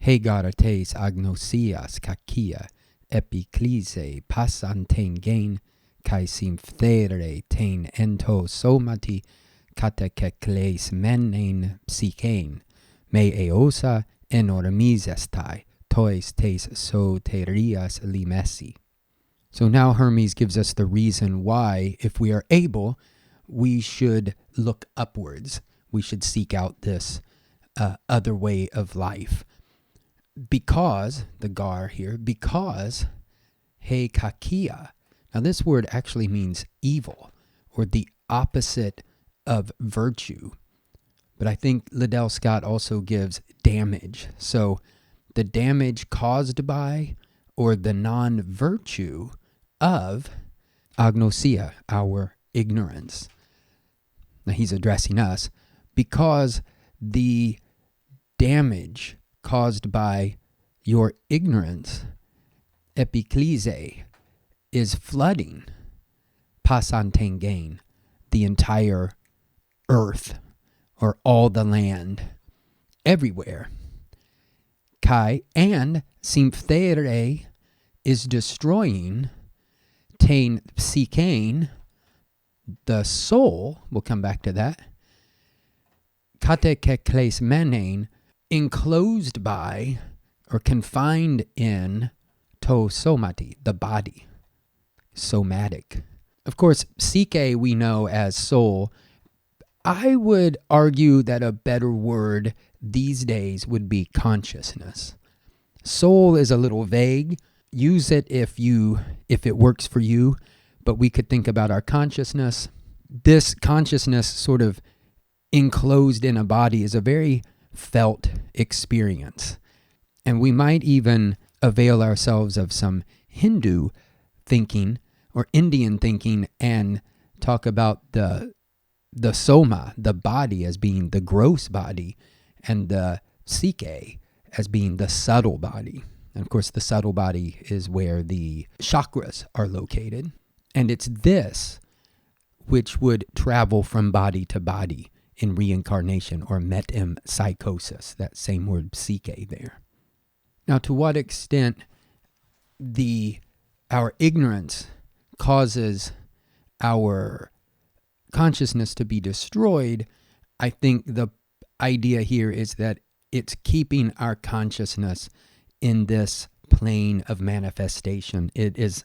Hegarates agnosias kakia epiclise passanten gain kai symphere ten ento somati katekekles menein psychein me eosa enormizestai tois tes soterias limesi. So now Hermes gives us the reason why, if we are able, we should look upwards. We should seek out this other way of life. Because, the gar here, because he kakia. Now this word actually means evil, or the opposite of virtue. But I think Liddell Scott also gives damage. So the damage caused by, or the non-virtue of agnosia, our ignorance. Now he's addressing us, because the damage caused by your ignorance, epiclise, is flooding passanten, the entire earth, or all the land, everywhere. Kai, and symphere is destroying ten psychein, the soul, we'll come back to that, katekekles menein, enclosed by, or confined in, to somati, the body, somatic. Of course, psyche we know as soul. I would argue that a better word these days would be consciousness. Soul is a little vague. Use it if it works for you, but we could think about our consciousness. This consciousness sort of enclosed in a body is a very felt experience. And we might even avail ourselves of some Hindu thinking or Indian thinking and talk about the soma, the body, as being the gross body, and the psyche as being the subtle body. And of course, the subtle body is where the chakras are located. And it's this which would travel from body to body in reincarnation, or metempsychosis, that same word psyche there. Now, to what extent our ignorance causes our consciousness to be destroyed, I think the idea here is that it's keeping our consciousness in this plane of manifestation. It is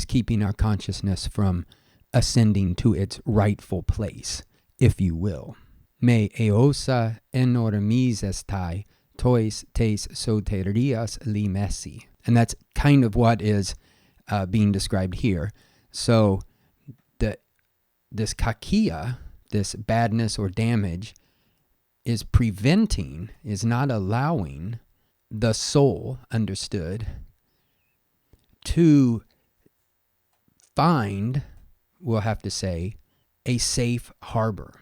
keeping our consciousness from ascending to its rightful place, if you will. Me eosa enormizestai tois tes soterias limesi. And that's kind of what is being described here. So this kakia, this badness or damage, is preventing, is not allowing the soul, understood, to find, we'll have to say, a safe harbor.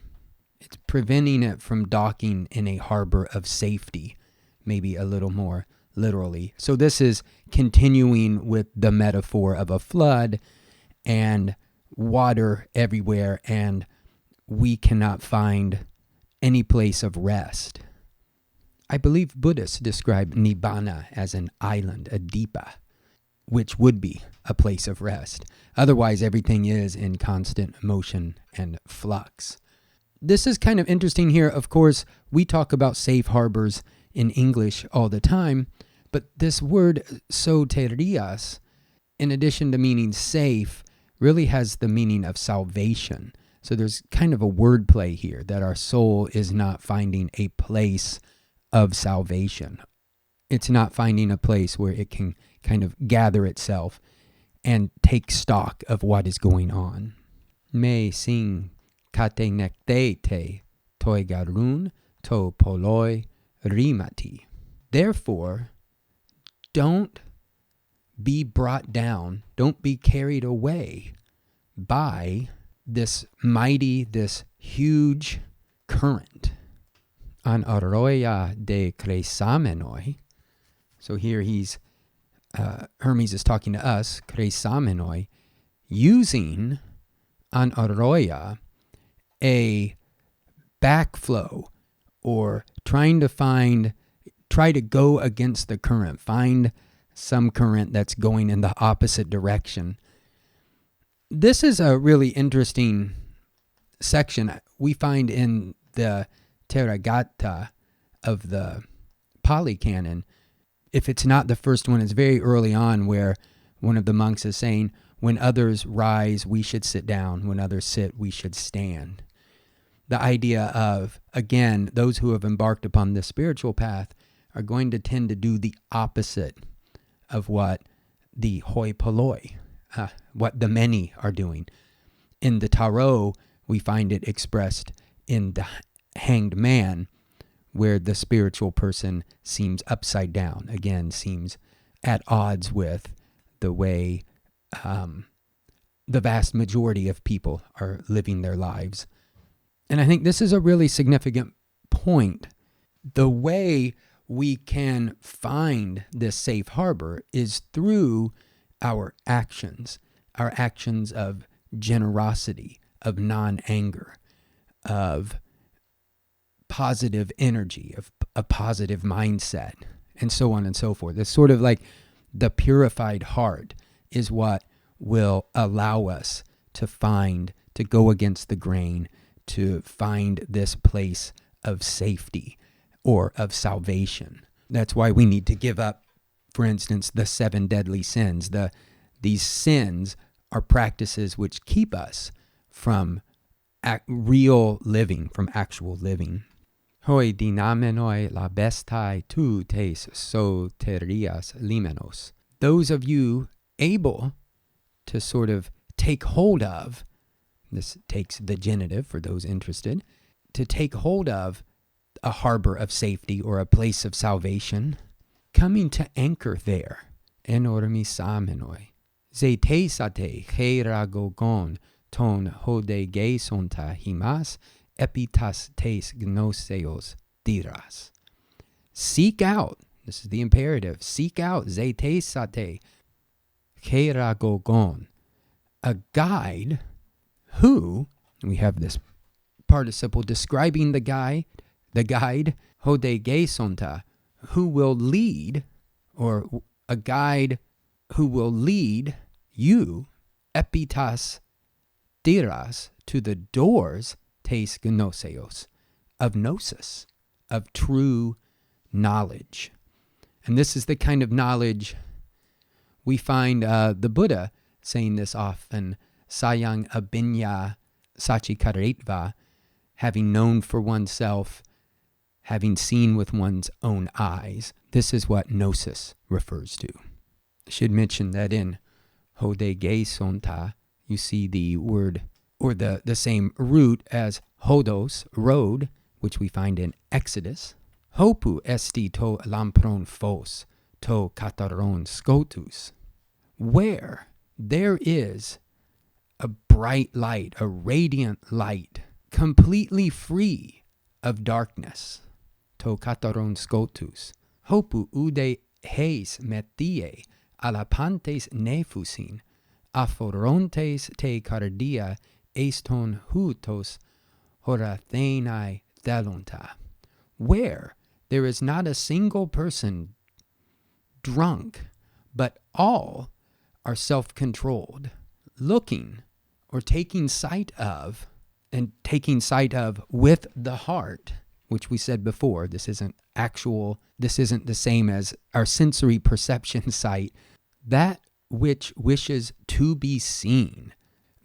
It's preventing it from docking in a harbor of safety, maybe a little more literally. So this is continuing with the metaphor of a flood and water everywhere, and we cannot find any place of rest. I believe Buddhists describe Nibbana as an island, a dipa, which would be a place of rest. Otherwise, everything is in constant motion and flux. This is kind of interesting here. Of course, we talk about safe harbors in English all the time, but this word soterias, in addition to meaning safe, really has the meaning of salvation. So there's kind of a wordplay here, that our soul is not finding a place of salvation. It's not finding a place where it can kind of gather itself and take stock of what is going on. Me sing kate nektete toi garun to poloi rimati. Therefore, don't be brought down, don't be carried away by this mighty, this huge current. An arroya de cresamenoi. So here Hermes is talking to us, cresamenoi, using an arroya, a backflow, or trying to find try to go against the current. Find some current that's going in the opposite direction. This is a really interesting section we find in the Therigatha of the Pali Canon. If it's not the first one, it's very early on where one of the monks is saying, when others rise, we should sit down. When others sit, we should stand. The idea of, again, those who have embarked upon this spiritual path are going to tend to do the opposite of what the hoi polloi, what the many are doing. In the Tarot, we find it expressed in the Hanged Man, where the spiritual person seems upside down, again, seems at odds with the way the vast majority of people are living their lives. And I think this is a really significant point. The way we can find this safe harbor is through our actions of generosity, of non-anger, of positive energy, of a positive mindset, and so on and so forth. It's sort of like the purified heart is what will allow us to go against the grain, to find this place of safety or of salvation. That's why we need to give up, for instance, the 7 deadly sins. These sins are practices which keep us from real living, from actual living. Hoi dinamenoi la bestai tu tes soterias limenos. Those of you able to sort of take hold of, this takes the genitive for those interested, to take hold of a harbor of safety or a place of salvation, coming to anchor there. Enormi samenoi. Ze te sate heragogon ton hode geisonta himas epitas tes gnoseos diras. Seek out, this is the imperative, seek out ze te sate heragogon, a guide who, we have this participle describing the guide, hode geisonta, who will lead, or a guide who will lead you, epitas diras, to the doors, tes gnoseos, of gnosis, of true knowledge. And this is the kind of knowledge we find the Buddha saying this often, sayang abinya sachikaritva, having known for oneself, having seen with one's own eyes. This is what gnosis refers to. I should mention that in hode geisonta, you see the word, or the same root as hodos, road, which we find in Exodus. Hopu esti to lampron phos, to kataron scotus. Where there is a bright light, a radiant light, completely free of darkness. To kataron scotus. Hopu ude heis metie alapantes nefusin, aphorontes te cardia eston hutos horathenai thelonta. Where there is not a single person drunk, but all are self-controlled, looking or taking sight of, and taking sight of with the heart, which we said before, this isn't the same as our sensory perception sight, that which wishes to be seen.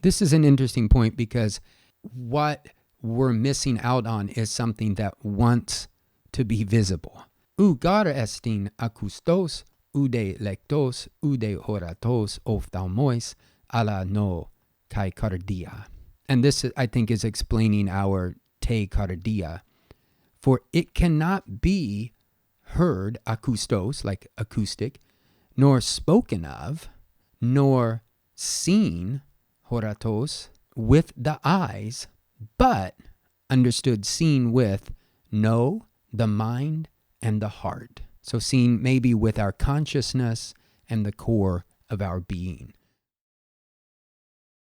This is an interesting point because what we're missing out on is something that wants to be visible. Ugar estin akustos, ude lectos, ude horatos ophthalmois, ala no kai cardia. And this, I think, is explaining our te cardia. For it cannot be heard, akustos, like acoustic, nor spoken of, nor seen, horatos, with the eyes, but understood, seen with know, the mind, and the heart. So seen maybe with our consciousness and the core of our being.